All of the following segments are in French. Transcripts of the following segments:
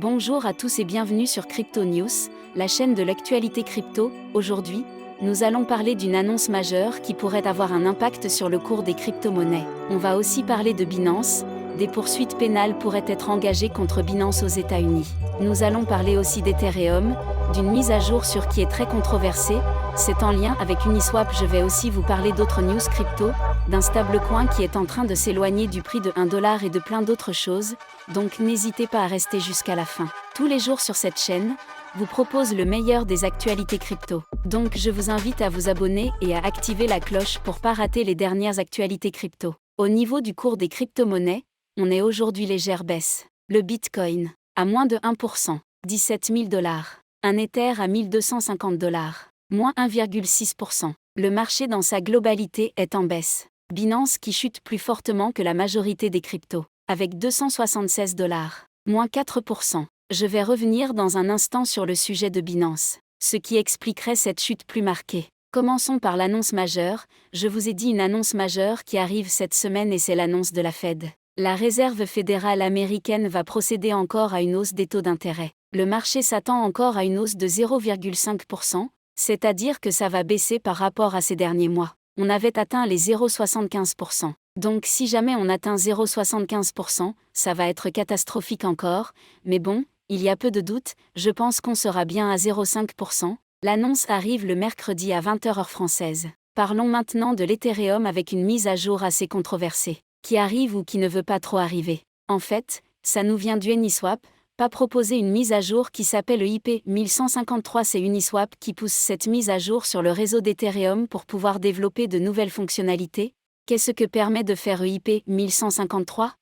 Bonjour à tous et bienvenue sur Crypto News, la chaîne de l'actualité crypto. Aujourd'hui, nous allons parler d'une annonce majeure qui pourrait avoir un impact sur le cours des crypto-monnaies. On va aussi parler de Binance. Des poursuites pénales pourraient être engagées contre Binance aux États-Unis. Nous allons parler aussi d'Ethereum, d'une mise à jour sur qui est très controversée. C'est en lien avec Uniswap. Je vais aussi vous parler d'autres news crypto, d'un stablecoin qui est en train de s'éloigner du prix de 1 dollar et de plein d'autres choses, donc n'hésitez pas à rester jusqu'à la fin. Tous les jours sur cette chaîne, vous propose le meilleur des actualités crypto. Donc je vous invite à vous abonner et à activer la cloche pour pas rater les dernières actualités crypto. Au niveau du cours des crypto-monnaies, on est aujourd'hui légère baisse. Le Bitcoin, à moins de 1%, 17 000 dollars. Un Ether à 1250 dollars, moins 1,6%. Le marché dans sa globalité est en baisse. Binance qui chute plus fortement que la majorité des cryptos, avec 276 dollars, moins 4%. Je vais revenir dans un instant sur le sujet de Binance, ce qui expliquerait cette chute plus marquée. Commençons par l'annonce majeure. Je vous ai dit une annonce majeure qui arrive cette semaine et c'est l'annonce de la Fed. La Réserve fédérale américaine va procéder encore à une hausse des taux d'intérêt. Le marché s'attend encore à une hausse de 0,5%, c'est-à-dire que ça va baisser par rapport à ces derniers mois. On avait atteint les 0,75%. Donc si jamais on atteint 0,75%, ça va être catastrophique encore, mais bon, il y a peu de doute, je pense qu'on sera bien à 0,5%. L'annonce arrive le mercredi à 20h heure française. Parlons maintenant de l'Ethereum avec une mise à jour assez controversée, qui arrive ou qui ne veut pas trop arriver. En fait, ça nous vient du Uniswap, pas proposer une mise à jour qui s'appelle EIP 1153. C'est Uniswap qui pousse cette mise à jour sur le réseau d'Ethereum pour pouvoir développer de nouvelles fonctionnalités. Qu'est-ce que permet de faire EIP 1153 ?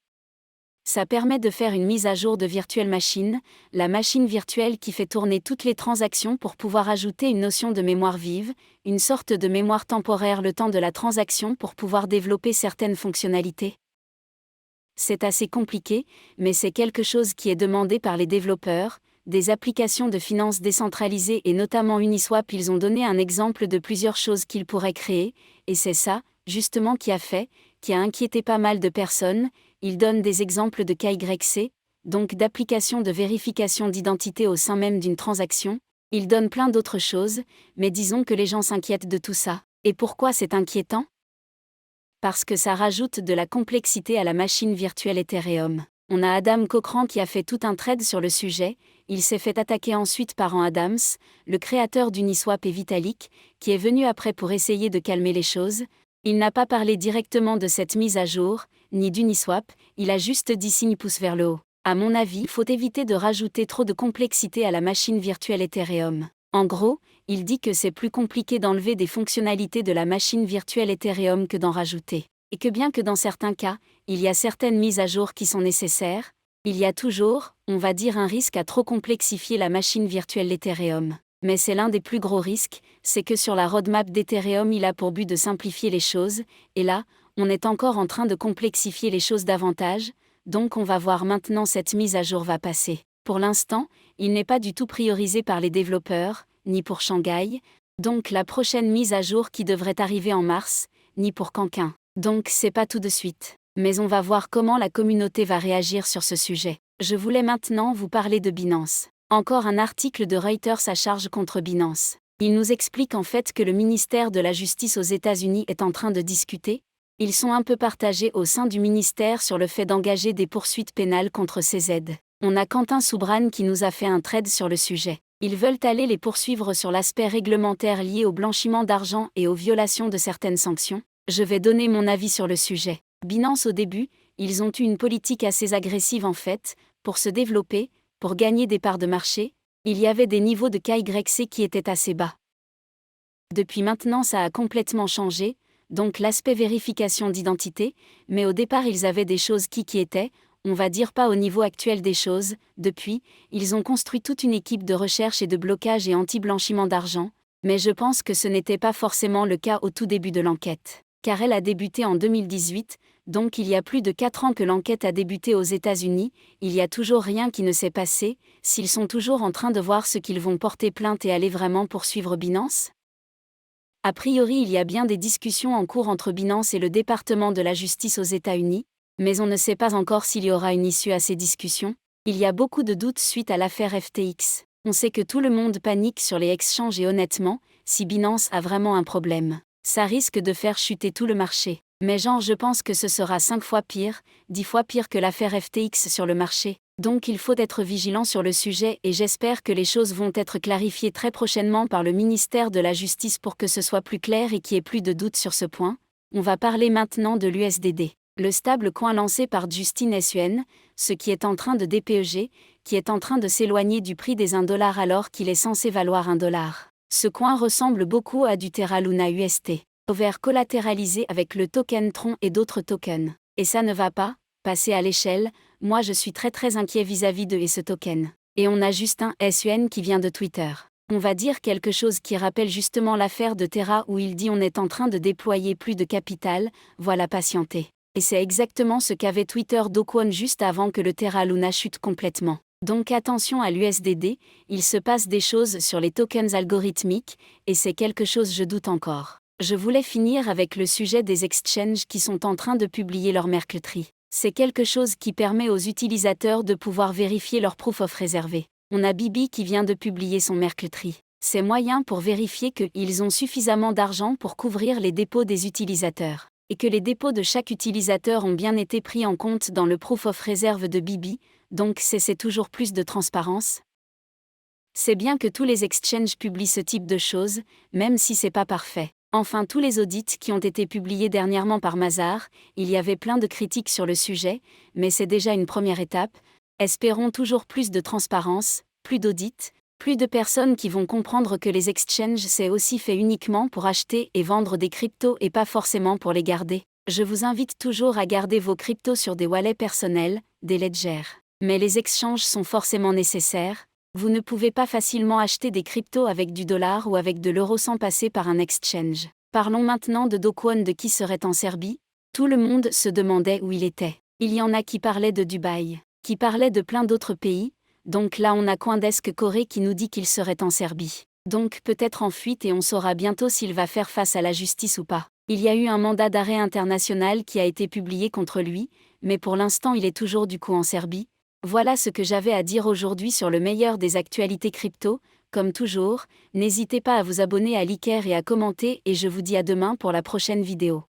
Ça permet de faire une mise à jour de Virtual Machine, la machine virtuelle qui fait tourner toutes les transactions pour pouvoir ajouter une notion de mémoire vive, une sorte de mémoire temporaire le temps de la transaction pour pouvoir développer certaines fonctionnalités. C'est assez compliqué, mais c'est quelque chose qui est demandé par les développeurs, des applications de finances décentralisées et notamment Uniswap. Ils ont donné un exemple de plusieurs choses qu'ils pourraient créer, et c'est ça, justement, qui a inquiété pas mal de personnes. Ils donnent des exemples de KYC, donc d'applications de vérification d'identité au sein même d'une transaction. Ils donnent plein d'autres choses, mais disons que les gens s'inquiètent de tout ça. Et pourquoi c'est inquiétant ? Parce que ça rajoute de la complexité à la machine virtuelle Ethereum. On a Adam Cochran qui a fait tout un thread sur le sujet. Il s'est fait attaquer ensuite par Ant Adams, le créateur d'Uniswap et Vitalik, qui est venu après pour essayer de calmer les choses. Il n'a pas parlé directement de cette mise à jour, ni d'Uniswap, il a juste dit signe pouce vers le haut. À mon avis, il faut éviter de rajouter trop de complexité à la machine virtuelle Ethereum. En gros, il dit que c'est plus compliqué d'enlever des fonctionnalités de la machine virtuelle Ethereum que d'en rajouter. Et que bien que dans certains cas, il y a certaines mises à jour qui sont nécessaires, il y a toujours, on va dire, un risque à trop complexifier la machine virtuelle Ethereum. Mais c'est l'un des plus gros risques, c'est que sur la roadmap d'Ethereum il a pour but de simplifier les choses, et là, on est encore en train de complexifier les choses davantage, donc on va voir maintenant cette mise à jour va passer. Pour l'instant, il n'est pas du tout priorisé par les développeurs, ni pour Shanghai, donc la prochaine mise à jour qui devrait arriver en mars, ni pour Canquin. Donc c'est pas tout de suite. Mais on va voir comment la communauté va réagir sur ce sujet. Je voulais maintenant vous parler de Binance. Encore un article de Reuters à charge contre Binance. Il nous explique en fait que le ministère de la Justice aux États-Unis est en train de discuter. Ils sont un peu partagés au sein du ministère sur le fait d'engager des poursuites pénales contre CZ. On a Quentin Soubran qui nous a fait un thread sur le sujet. Ils veulent aller les poursuivre sur l'aspect réglementaire lié au blanchiment d'argent et aux violations de certaines sanctions. Je vais donner mon avis sur le sujet. Binance au début, ils ont eu une politique assez agressive en fait, pour se développer, pour gagner des parts de marché, il y avait des niveaux de KYC qui étaient assez bas. Depuis maintenant ça a complètement changé, donc l'aspect vérification d'identité, mais au départ ils avaient des choses qui étaient, on va dire pas au niveau actuel des choses. Depuis, ils ont construit toute une équipe de recherche et de blocage et anti-blanchiment d'argent, mais je pense que ce n'était pas forcément le cas au tout début de l'enquête. Car elle a débuté en 2018, donc il y a plus de 4 ans que l'enquête a débuté aux États-Unis, il y a toujours rien qui ne s'est passé, s'ils sont toujours en train de voir ce qu'ils vont porter plainte et aller vraiment poursuivre Binance ? A priori il y a bien des discussions en cours entre Binance et le département de la justice aux États-Unis, mais on ne sait pas encore s'il y aura une issue à ces discussions. Il y a beaucoup de doutes suite à l'affaire FTX. On sait que tout le monde panique sur les exchanges et honnêtement, si Binance a vraiment un problème, ça risque de faire chuter tout le marché. Mais je pense que ce sera 5 fois pire, 10 fois pire que l'affaire FTX sur le marché. Donc il faut être vigilant sur le sujet et j'espère que les choses vont être clarifiées très prochainement par le ministère de la Justice pour que ce soit plus clair et qu'il n'y ait plus de doute sur ce point. On va parler maintenant de l'USDD. Le stablecoin lancé par Justin Sun, ce qui est en train de DPEG, qui est en train de s'éloigner du prix des 1 dollar alors qu'il est censé valoir 1 dollar. Ce coin ressemble beaucoup à du Terra Luna UST, over collatéralisé avec le token Tron et d'autres tokens. Et ça ne va pas, passer à l'échelle, moi je suis très inquiet vis-à-vis de ce token. Et on a Justin Sun qui vient de Twitter. On va dire quelque chose qui rappelle justement l'affaire de Terra où il dit on est en train de déployer plus de capital, voilà patienter. Et c'est exactement ce qu'avait Twitter Do Kwon juste avant que le Terra Luna chute complètement. Donc attention à l'USDD, il se passe des choses sur les tokens algorithmiques, et c'est quelque chose je doute encore. Je voulais finir avec le sujet des exchanges qui sont en train de publier leur Merkle Tree. C'est quelque chose qui permet aux utilisateurs de pouvoir vérifier leur proof of réservé. On a Bibi qui vient de publier son Merkle Tree. C'est moyen pour vérifier qu'ils ont suffisamment d'argent pour couvrir les dépôts des utilisateurs, et que les dépôts de chaque utilisateur ont bien été pris en compte dans le proof of reserve de Bibi, donc c'est toujours plus de transparence. C'est bien que tous les exchanges publient ce type de choses, même si c'est pas parfait. Enfin tous les audits qui ont été publiés dernièrement par Mazars, il y avait plein de critiques sur le sujet, mais c'est déjà une première étape. Espérons toujours plus de transparence, plus d'audits, plus de personnes qui vont comprendre que les exchanges c'est aussi fait uniquement pour acheter et vendre des cryptos et pas forcément pour les garder. Je vous invite toujours à garder vos cryptos sur des wallets personnels, des ledgers. Mais les exchanges sont forcément nécessaires. Vous ne pouvez pas facilement acheter des cryptos avec du dollar ou avec de l'euro sans passer par un exchange. Parlons maintenant de Do Kwon de qui serait en Serbie. Tout le monde se demandait où il était. Il y en a qui parlaient de Dubaï, qui parlaient de plein d'autres pays. Donc là on a Coindesk Corée qui nous dit qu'il serait en Serbie. Donc peut-être en fuite et on saura bientôt s'il va faire face à la justice ou pas. Il y a eu un mandat d'arrêt international qui a été publié contre lui, mais pour l'instant il est toujours du coup en Serbie. Voilà ce que j'avais à dire aujourd'hui sur le meilleur des actualités crypto. Comme toujours, n'hésitez pas à vous abonner à Liker et à commenter et je vous dis à demain pour la prochaine vidéo.